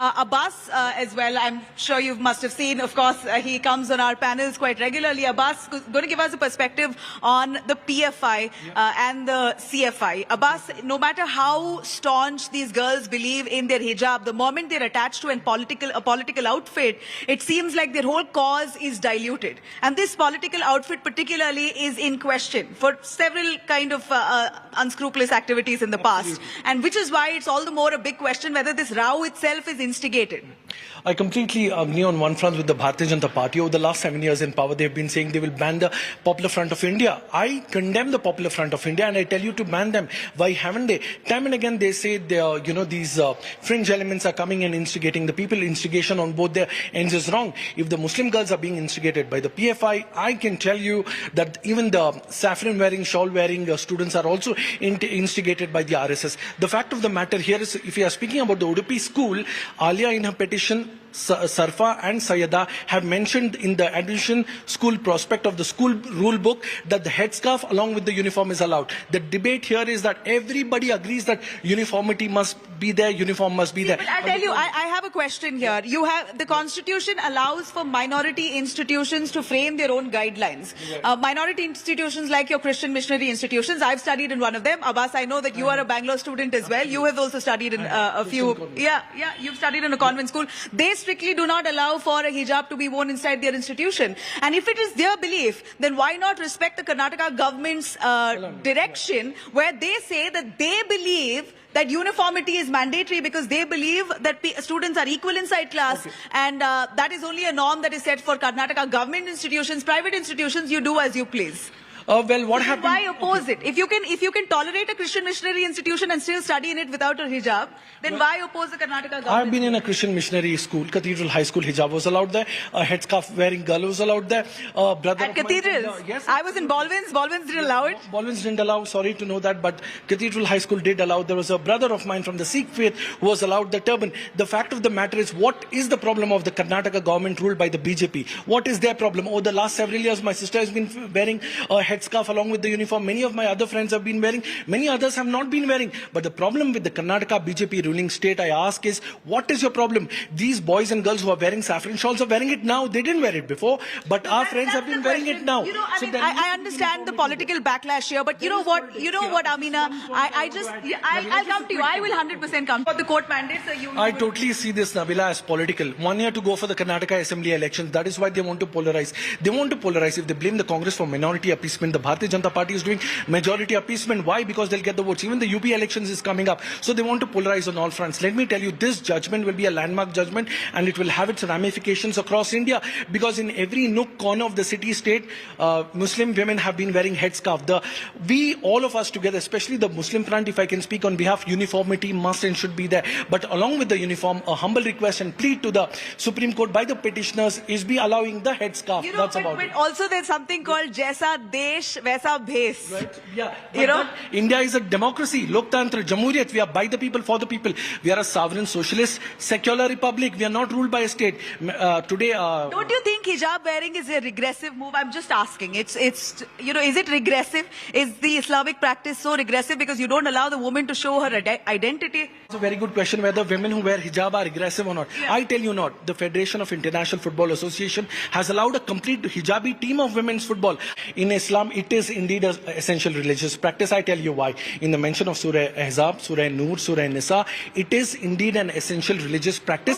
Abbas as well, I'm sure you must have seen, of course, he comes on our panels quite regularly. Abbas going to give us a perspective on the PFI and the CFI. Abbas, no matter how staunch these girls believe in their hijab, the moment they're attached to a political outfit, it seems like their whole cause is diluted. And this political outfit particularly is in question for several kind of unscrupulous activities in the past. And which is why it's all the more a big question whether this row itself is instigated. I completely agree on one front with the Bharatiya Janata Party. Over the last 7 years in power, they've been saying they will ban the Popular Front of India. I condemn the Popular Front of India and I tell you to ban them. Why haven't they? Time and again they say these fringe elements are coming and instigating the people. Instigation on both their ends is wrong. If the Muslim girls are being instigated by the PFI, I can tell you that even the saffron wearing, shawl wearing students are also instigated by the RSS. The fact of the matter here is, if you are speaking about the Udupi school, Alia in her petition, Sarfa and Sayada have mentioned in the admission school prospect of the school rule book that the headscarf along with the uniform is allowed. The debate here is that everybody agrees that uniformity must be there, uniform must be there. But I tell you, I have a question here. The Constitution allows for minority institutions to frame their own guidelines. Minority institutions like your Christian missionary institutions, I've studied in one of them. Abbas, I know that you are a Bangalore student as well. You have also studied in a few. Yeah, you've studied in a convent school. They strictly do not allow for a hijab to be worn inside their institution. And if it is their belief, then why not respect the Karnataka government's direction, where they say that they believe that uniformity is mandatory because they believe that students are equal inside class, and that is only a norm that is set for Karnataka government institutions. Private institutions, you do as you please. Well, what happened? Why oppose it? If you can tolerate a Christian missionary institution and still study in it without a hijab, then why oppose the Karnataka government? I've been in a Christian missionary school, Cathedral High School. Hijab was allowed there. A headscarf wearing girl was allowed there. Brother at Cathedrals? Yes. I was in Baldwin's. Baldwin's didn't allow it. Baldwin's didn't allow. Sorry to know that, but Cathedral High School did allow. There was a brother of mine from the Sikh faith who was allowed the turban. The fact of the matter is, what is the problem of the Karnataka government ruled by the BJP? What is their problem? Over the last several years, my sister has been wearing a headscarf along with the uniform. Many of my other friends have been wearing. Many others have not been wearing. But the problem with the Karnataka BJP ruling state, I ask, is what is your problem? These boys and girls who are wearing saffron shawls are wearing it now. They didn't wear it before, but our friends have been wearing it now. You know, I understand the political backlash here, but you know what, Amina, I'll come to you. I will 100% come for the court mandates. I totally see this, Nabila, as political. 1 year to go for the Karnataka Assembly elections. That is why they want to polarize. They want to polarize. If they blame the Congress for minority appeasement, the Bharatiya Janata Party is doing majority appeasement. Why? Because they'll get the votes. Even the UP elections is coming up. So they want to polarize on all fronts. Let me tell you, this judgment will be a landmark judgment, and it will have its ramifications across India, because in every nook corner of the city-state, Muslim women have been wearing headscarf. All of us together, especially the Muslim front, if I can speak on behalf, uniformity must and should be there. But along with the uniform, a humble request and plea to the Supreme Court by the petitioners is be allowing the headscarf. You know, that's about it. Also there's something called Jaisa Desh, Vaisa Bhes. Right? Yeah. India is a democracy. Loktantra, Jamhuriyat. We are by the people, for the people. We are a sovereign, socialist, secular republic. We are not ruled by a state. Today... Don't you think hijab wearing is a regressive move? I'm just asking. Is it regressive? Is the Islamic practice so regressive because you don't allow the woman to show her identity? It's a very good question whether women who wear hijab are regressive or not. Yeah. I tell you not. The Federation of International Football Association has allowed a complete hijabi team of women's football. In Islam, it is indeed an essential religious practice. I tell you why. In the mention of Surah Ahzab, Surah Nur, Surah Nisa, it is indeed an essential religious practice.